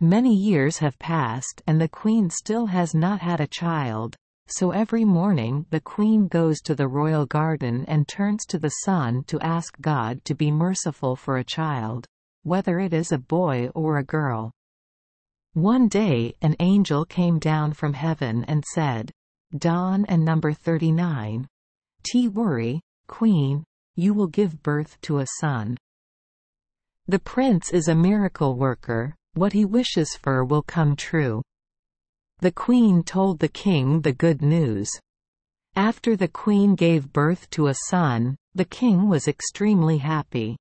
Many years have passed and the queen still has not had a child, so every morning the queen goes to the royal garden and turns to the sun to ask God to be merciful for a child, whether it is a boy or a girl. One day an angel came down from heaven and said, "Dawn and number 39. Worry, Queen, you will give birth to a son. The prince is a miracle worker, what he wishes for will come true." The queen told the king the good news. After the queen gave birth to a son, the king was extremely happy.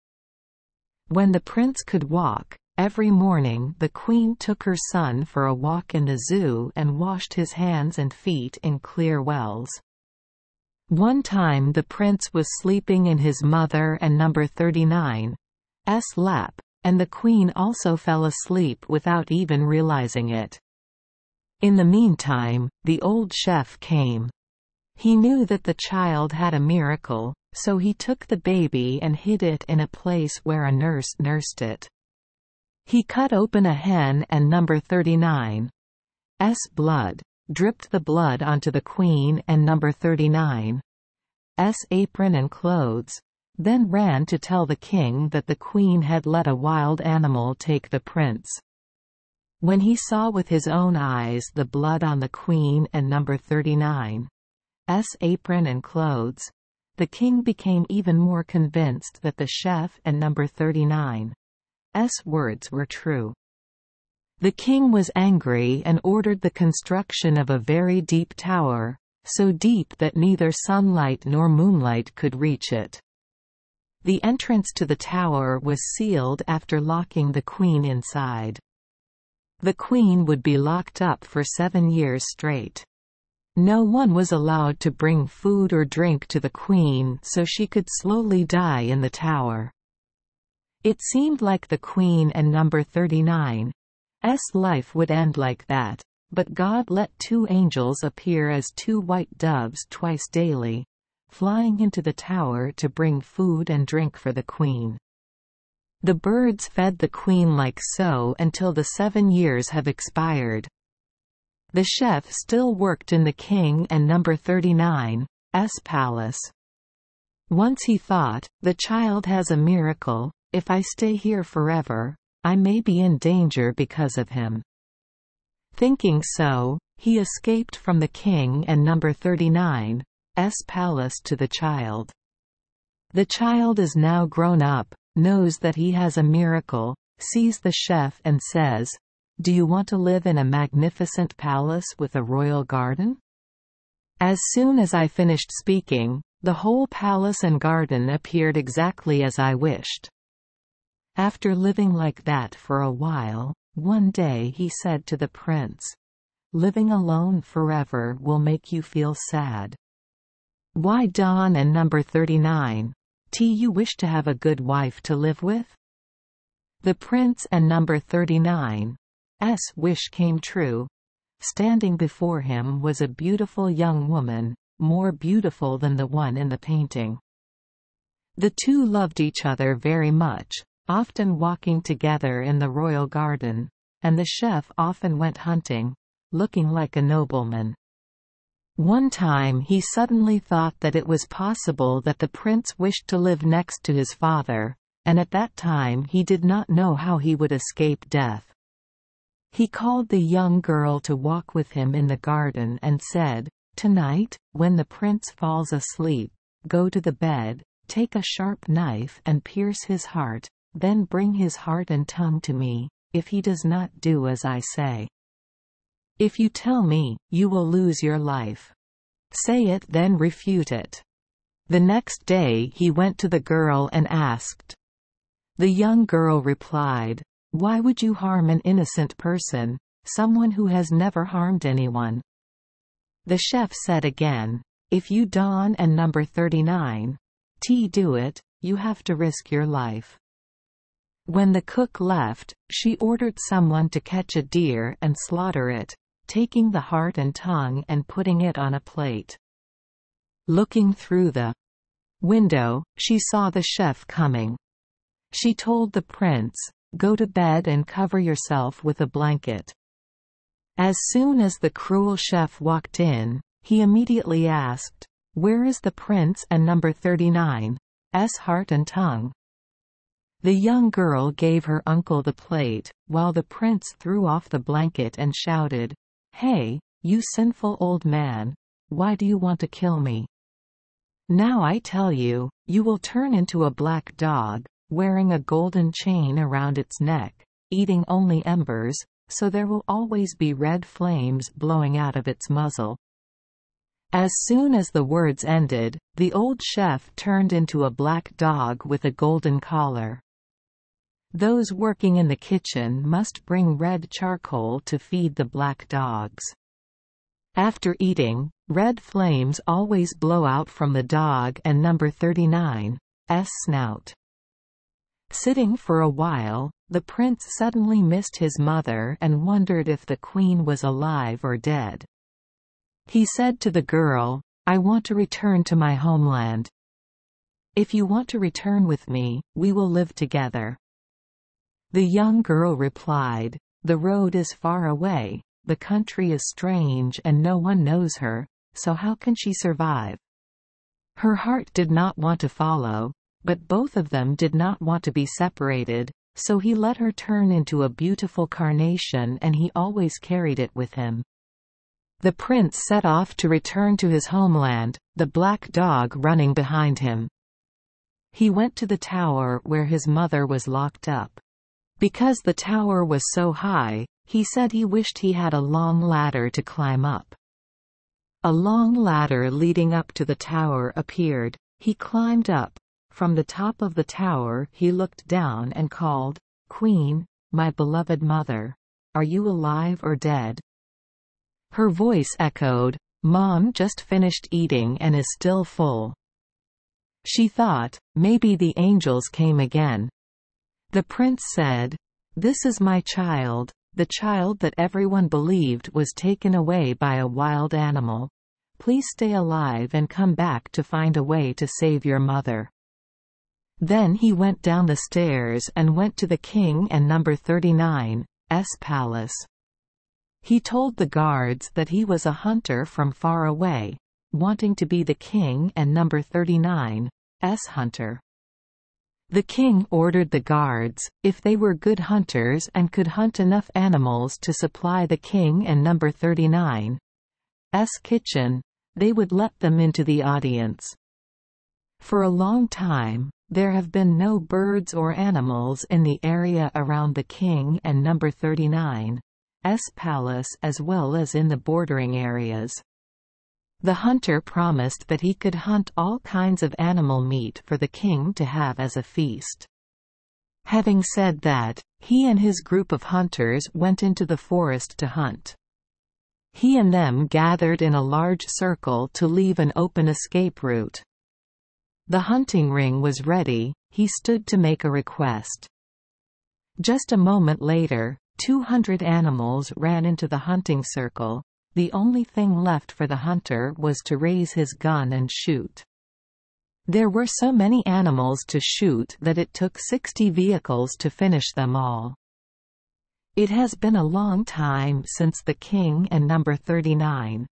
When the prince could walk, every morning the queen took her son for a walk in the zoo and washed his hands and feet in clear wells. One time the prince was sleeping in his mother and number 39's lap, and the queen also fell asleep without even realizing it. In the meantime, the old chef came. He knew that the child had a miracle, so he took the baby and hid it in a place where a nurse nursed it. He cut open a hen and number 39's blood, dripped the blood onto the queen and number 39's apron and clothes, then ran to tell the king that the queen had let a wild animal take the prince. When he saw with his own eyes the blood on the queen and number 39's apron and clothes, the king became even more convinced that the chef and number 39's words were true. The king was angry and ordered the construction of a very deep tower, so deep that neither sunlight nor moonlight could reach it. The entrance to the tower was sealed after locking the queen inside. The queen would be locked up for 7 years straight. No one was allowed to bring food or drink to the queen so she could slowly die in the tower. It seemed like the queen and number 39's life would end like that, but God let 2 angels appear as 2 white doves twice daily, flying into the tower to bring food and drink for the queen. The birds fed the queen like so until the 7 years have expired. The chef still worked in the king and number 39's palace. Once he thought, the child has a miracle, if I stay here forever, I may be in danger because of him. Thinking so, he escaped from the king and number 39's palace to the child. The child is now grown up, knows that he has a miracle, sees the chef and says, "Do you want to live in a magnificent palace with a royal garden?" As soon as I finished speaking, the whole palace and garden appeared exactly as I wished. After living like that for a while, one day he said to the prince, "Living alone forever will make you feel sad. Why Dawn and number 39's you wish to have a good wife to live with?" The prince and number 39's wish came true. Standing before him was a beautiful young woman, more beautiful than the one in the painting. The 2 loved each other very much, often walking together in the royal garden, and the chef often went hunting, looking like a nobleman. One time he suddenly thought that it was possible that the prince wished to live next to his father, and at that time he did not know how he would escape death. He called the young girl to walk with him in the garden and said, "Tonight, when the prince falls asleep, go to the bed, take a sharp knife and pierce his heart, then bring his heart and tongue to me, if he does not do as I say. If you tell me, you will lose your life. Say it then refute it." The next day he went to the girl and asked. The young girl replied, "Why would you harm an innocent person, someone who has never harmed anyone?" The chef said again, "If you Dawn and number 39's do it, you have to risk your life." When the cook left, she ordered someone to catch a deer and slaughter it, taking the heart and tongue and putting it on a plate. Looking through the window, she saw the chef coming. She told the prince, Go to bed and cover yourself with a blanket." As soon as the cruel chef walked in, he immediately asked, "Where is the prince and number 39's heart and tongue?" The young girl gave her uncle the plate, while the prince threw off the blanket and shouted, "Hey, you sinful old man! Why do you want to kill me? Now I tell you, you will turn into a black dog, wearing a golden chain around its neck, eating only embers, so there will always be red flames blowing out of its muzzle." As soon as the words ended, the old chef turned into a black dog with a golden collar. Those working in the kitchen must bring red charcoal to feed the black dogs. After eating, red flames always blow out from the dog and number 39's snout. Sitting for a while, the prince suddenly missed his mother and wondered if the queen was alive or dead. He said to the girl, "I want to return to my homeland. If you want to return with me, we will live together." The young girl replied, "The road is far away, the country is strange and no one knows her, so how can she survive?" Her heart did not want to follow, but both of them did not want to be separated, so he let her turn into a beautiful carnation and he always carried it with him. The prince set off to return to his homeland, the black dog running behind him. He went to the tower where his mother was locked up. Because the tower was so high, he said he wished he had a long ladder to climb up. A long ladder leading up to the tower appeared. He climbed up. From the top of the tower he looked down and called, "Queen, my beloved mother, are you alive or dead?" Her voice echoed, "Mom just finished eating and is still full." She thought, maybe the angels came again. The prince said, "This is my child, the child that everyone believed was taken away by a wild animal. Please stay alive and come back to find a way to save your mother." Then he went down the stairs and went to the king and number 39's palace. He told the guards that he was a hunter from far away, wanting to be the king and number 39's hunter. The king ordered the guards, if they were good hunters and could hunt enough animals to supply the king and number 39's kitchen, they would let them into the audience. For a long time, there have been no birds or animals in the area around the king and number 39's palace as well as in the bordering areas. The hunter promised that he could hunt all kinds of animal meat for the king to have as a feast. Having said that, he and his group of hunters went into the forest to hunt. He and them gathered in a large circle to leave an open escape route. The hunting ring was ready. He stood to make a request. Just a moment later, 200 animals ran into the hunting circle. The only thing left for the hunter was to raise his gun and shoot. There were so many animals to shoot that it took 60 vehicles to finish them all. It has been a long time since the king and number 39's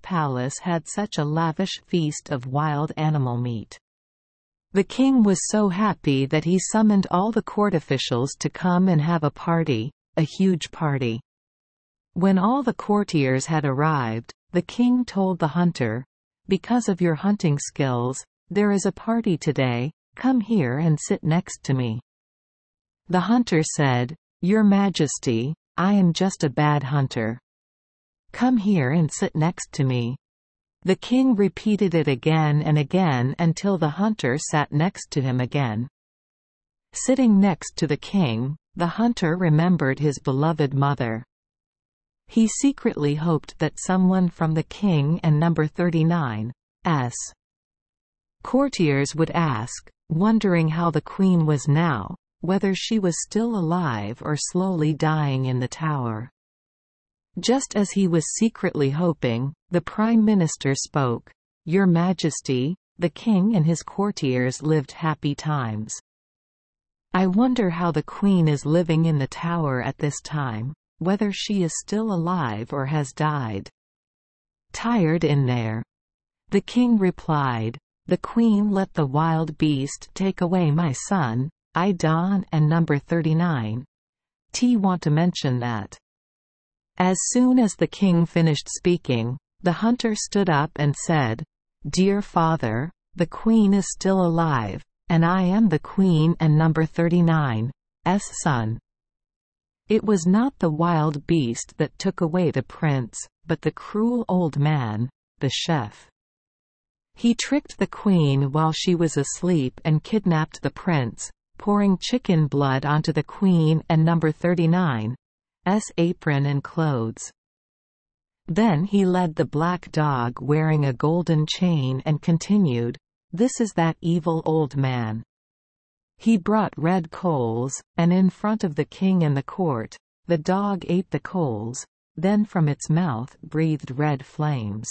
palace had such a lavish feast of wild animal meat. The king was so happy that he summoned all the court officials to come and have a party, a huge party. When all the courtiers had arrived, the king told the hunter, "Because of your hunting skills, there is a party today, come here and sit next to me." The hunter said, "Your Majesty, I am just a bad hunter. Come here and sit next to me." The king repeated it again and again until the hunter sat next to him again. Sitting next to the king, the hunter remembered his beloved mother. He secretly hoped that someone from the king and number 39's courtiers would ask, wondering how the queen was now, whether she was still alive or slowly dying in the tower. Just as he was secretly hoping, the prime minister spoke, "Your Majesty, the king and his courtiers lived happy times. I wonder how the queen is living in the tower at this time, whether she is still alive or has died. Tired in there. The king replied, the queen let the wild beast take away my son, I Don and number 39. Want to mention that. As soon as the king finished speaking, the hunter stood up and said, Dear father, the queen is still alive, and I am the queen and number 39's son. It was not the wild beast that took away the prince, but the cruel old man, the chef. He tricked the queen while she was asleep and kidnapped the prince, pouring chicken blood onto the queen and number 39's apron and clothes. Then he led the black dog wearing a golden chain and continued, This is that evil old man. He brought red coals, and in front of the king and the court, the dog ate the coals, then from its mouth breathed red flames.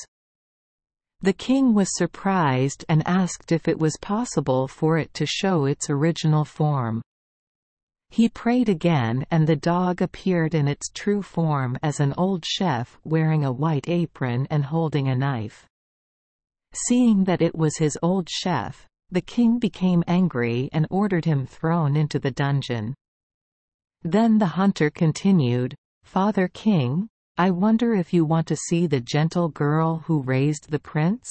The king was surprised and asked if it was possible for it to show its original form. He prayed again and the dog appeared in its true form as an old chef wearing a white apron and holding a knife. Seeing that it was his old chef, the king became angry and ordered him thrown into the dungeon. Then the hunter continued, Father King, I wonder if you want to see the gentle girl who raised the prince?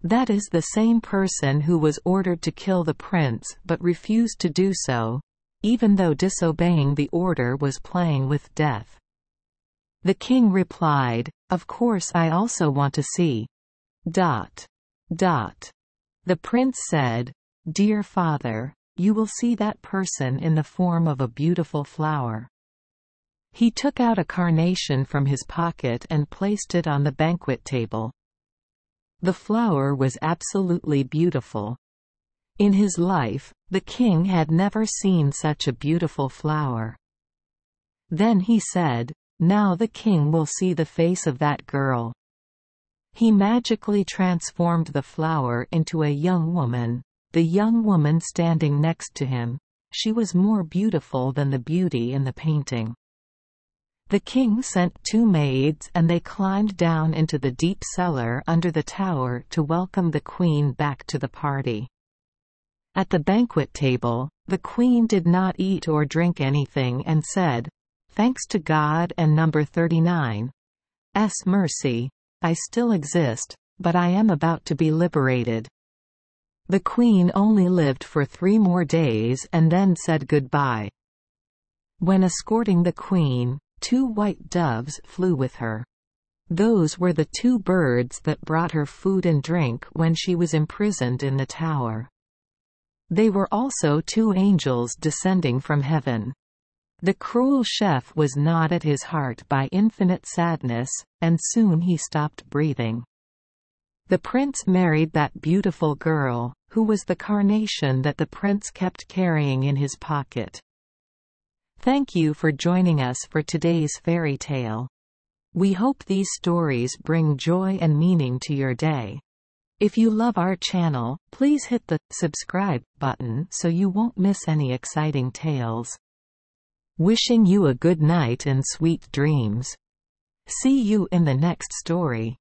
That is the same person who was ordered to kill the prince but refused to do so, even though disobeying the order was playing with death. The king replied, Of course I also want to see. ... The prince said, Dear father, you will see that person in the form of a beautiful flower. He took out a carnation from his pocket and placed it on the banquet table. The flower was absolutely beautiful. In his life, the king had never seen such a beautiful flower. Then he said, Now the king will see the face of that girl. He magically transformed the flower into a young woman, the young woman standing next to him. She was more beautiful than the beauty in the painting. The king sent 2 maids and they climbed down into the deep cellar under the tower to welcome the queen back to the party. At the banquet table, the queen did not eat or drink anything and said, Thanks to God and number 39's mercy, I still exist, but I am about to be liberated. The queen only lived for 3 more days and then said goodbye. When escorting the queen, 2 white doves flew with her. Those were the 2 birds that brought her food and drink when she was imprisoned in the tower. They were also 2 angels descending from heaven. The cruel chef was gnawed at his heart by infinite sadness, and soon he stopped breathing. The prince married that beautiful girl, who was the carnation that the prince kept carrying in his pocket. Thank you for joining us for today's fairy tale. We hope these stories bring joy and meaning to your day. If you love our channel, please hit the subscribe button so you won't miss any exciting tales. Wishing you a good night and sweet dreams. See you in the next story.